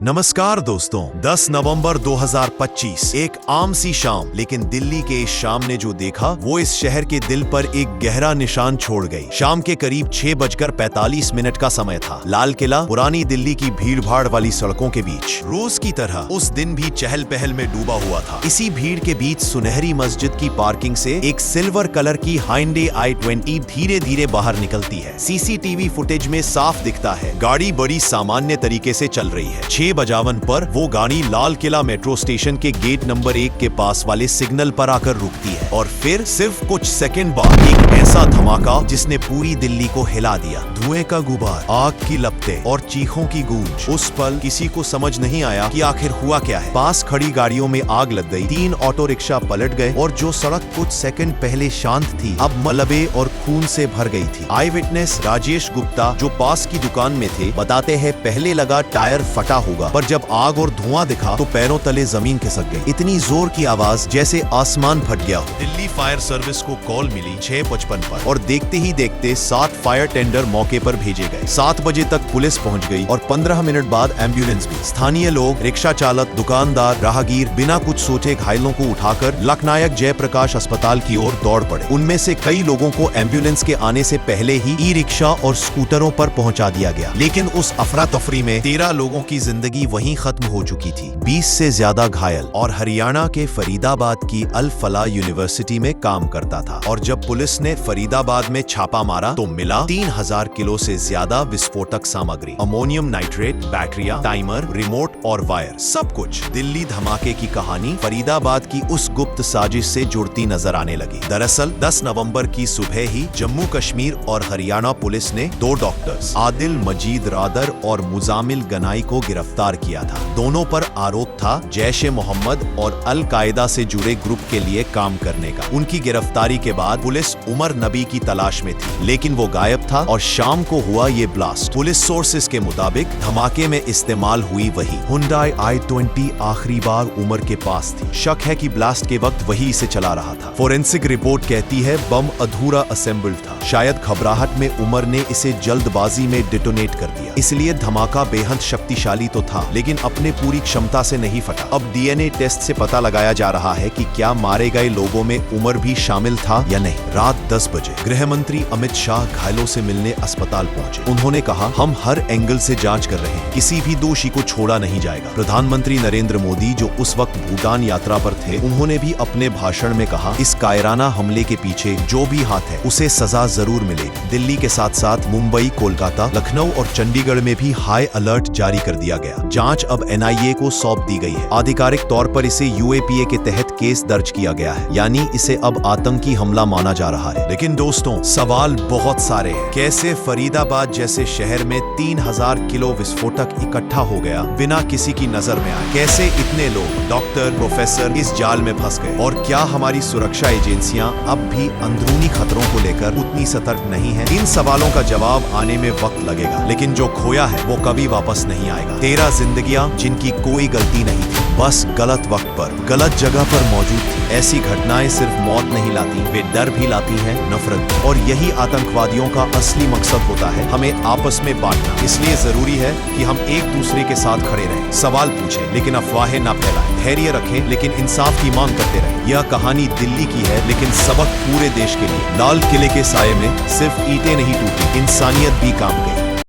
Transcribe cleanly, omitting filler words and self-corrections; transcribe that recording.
नमस्कार दोस्तों, 10 नवंबर 2025 एक आम सी शाम, लेकिन दिल्ली के इस शाम ने जो देखा वो इस शहर के दिल पर एक गहरा निशान छोड़ गई। शाम के करीब 6:45 का समय था। लाल किला पुरानी दिल्ली की भीड़ भाड़ वाली सड़कों के बीच रोज की तरह उस दिन भी चहल पहल में डूबा हुआ था। इसी भीड़ के बीच सुनहरी मस्जिद की पार्किंग से एक सिल्वर कलर की हाइंडे i20 धीरे धीरे बाहर निकलती है। सीसीटीवी फुटेज में साफ दिखता है गाड़ी बड़ी सामान्य तरीके से चल रही है। 6:52 पर वो गाड़ी लाल किला मेट्रो स्टेशन के गेट नंबर 1 के पास वाले सिग्नल पर आकर रुकती है और फिर सिर्फ कुछ सेकंड बाद एक ऐसा धमाका जिसने पूरी दिल्ली को हिला दिया। धुएं का गुबार, आग की लपटें और चीखों की गूंज। उस पल किसी को समझ नहीं आया कि आखिर हुआ क्या है। पास खड़ी गाड़ियों में आग लग गई, 3 ऑटो रिक्शा पलट गए और जो सड़क कुछ सेकंड पहले शांत थी अब मलबे और खून से भर गई थी। आई विटनेस राजेश गुप्ता जो पास की दुकान में थे बताते हैं पहले लगा टायर फटा होगा, पर जब आग और धुआं दिखा तो पैरों तले जमीन खिसक गई। इतनी जोर की आवाज जैसे आसमान फट गया हो। दिल्ली फायर सर्विस को कॉल मिली 6:55 पर और देखते ही देखते 7 फायर टेंडर मौके पर भेजे गए। 7 बजे तक पुलिस पहुंच गई और 15 मिनट बाद एम्बुलेंस भी। स्थानीय लोग, रिक्शा चालक, दुकानदार, राहगीर बिना कुछ सोचे घायलों को उठाकर लोकनायक जयप्रकाश अस्पताल की ओर दौड़ पड़े। उनमें से कई लोगों को एम्बुलेंस के आने से पहले ही ई रिक्शा और स्कूटरों पर पहुंचा दिया गया, लेकिन उस अफरा तफरी में 13 लोगों की जिंदगी वहीं खत्म हो चुकी थी। 20 से ज्यादा घायल। और हरियाणा के फरीदाबाद की अल फलाह यूनिवर्सिटी में काम करता था और जब पुलिस ने फरीदाबाद में छापा मारा तो मिला 3000 किलो से ज्यादा विस्फोटक सामग्री, अमोनियम नाइट्रेट, बैटरिया, टाइमर, रिमोट और वायर, सब कुछ। दिल्ली धमाके की कहानी फरीदाबाद की उस गुप्त साजिश से जुड़ती नजर आने लगी। दरअसल 10 नवंबर की सुबह ही जम्मू कश्मीर और हरियाणा पुलिस ने 2 डॉक्टर्स आदिल मजीद रादर और मुजामिल गनाई को गिरफ्तार किया था। दोनों पर आरोप था जैश-ए-मोहम्मद और अल कायदा से जुड़े ग्रुप के लिए काम करने का। उनकी गिरफ्तारी के बाद पुलिस उमर नबी की तलाश में थी, लेकिन वो गायब था और शाम को हुआ ये ब्लास्ट। पुलिस सोर्सेज के मुताबिक धमाके में इस्तेमाल हुई वही हुंडई i20 आखिरी बार उमर के पास थी। शक है कि ब्लास्ट के वक्त वही इसे चला रहा था। फोरेंसिक रिपोर्ट कहती है बम अधूरा असेंबल्ड था। शायद घबराहट में उमर ने इसे जल्दबाजी में डिटोनेट कर दिया, इसलिए धमाका बेहद शक्तिशाली तो था लेकिन अपने पूरी क्षमता से नहीं फटा। अब डीएनए टेस्ट से पता लगाया जा रहा है कि क्या मारे गए लोगों में उमर भी शामिल था या नहीं। रात 10 बजे गृह मंत्री अमित शाह घायलों से मिलने अस्पताल पहुंचे। उन्होंने कहा हम हर एंगल से जांच कर रहे हैं, किसी भी दोषी को छोड़ा नहीं जाएगा। प्रधानमंत्री नरेंद्र मोदी जो उस वक्त भूटान यात्रा पर थे, उन्होंने भी अपने भाषण में कहा इस कायराना हमले के पीछे जो भी हाथ है उसे सजा जरूर मिलेगी। दिल्ली के साथ साथ मुंबई, कोलकाता, लखनऊ और चंडीगढ़ में भी हाई अलर्ट जारी कर दिया गया। जांच अब एनआईए को सौंप दी गई है। आधिकारिक तौर पर इसे यूएपीए के तहत केस दर्ज किया गया है, यानी इसे अब आतंकी हमला माना जा रहा है। लेकिन दोस्तों, सवाल बहुत सारे हैं। कैसे फरीदाबाद जैसे शहर में 3000 किलो विस्फोटक इकट्ठा हो गया बिना किसी की नजर में आए? कैसे इतने लोग, डॉक्टर, प्रोफेसर इस जाल में फंस गए? और क्या हमारी सुरक्षा एजेंसियां अब भी अंदरूनी खतरों को लेकर उतनी सतर्क नहीं है? इन सवालों का जवाब आने में वक्त लगेगा, लेकिन जो खोया है वो कभी वापस नहीं आएगा। 13 जिंदगियां जिनकी कोई गलती नहीं थी, बस गलत वक्त पर गलत जगह पर मौजूद थी। ऐसी घटनाएं सिर्फ मौत नहीं लाती, वे डर भी लाती हैं, नफरत। और यही आतंकवादियों का असली मकसद होता है, हमें आपस में बांटना। इसलिए जरूरी है कि हम एक दूसरे के साथ खड़े रहें, सवाल पूछें लेकिन अफवाहें न फैलाएं, धैर्य रखें लेकिन इंसाफ की मांग करते रहें। यह कहानी दिल्ली की है लेकिन सबक पूरे देश के लिए। लाल किले के साये में सिर्फ ईंटें नहीं टूटी, इंसानियत भी काम गई।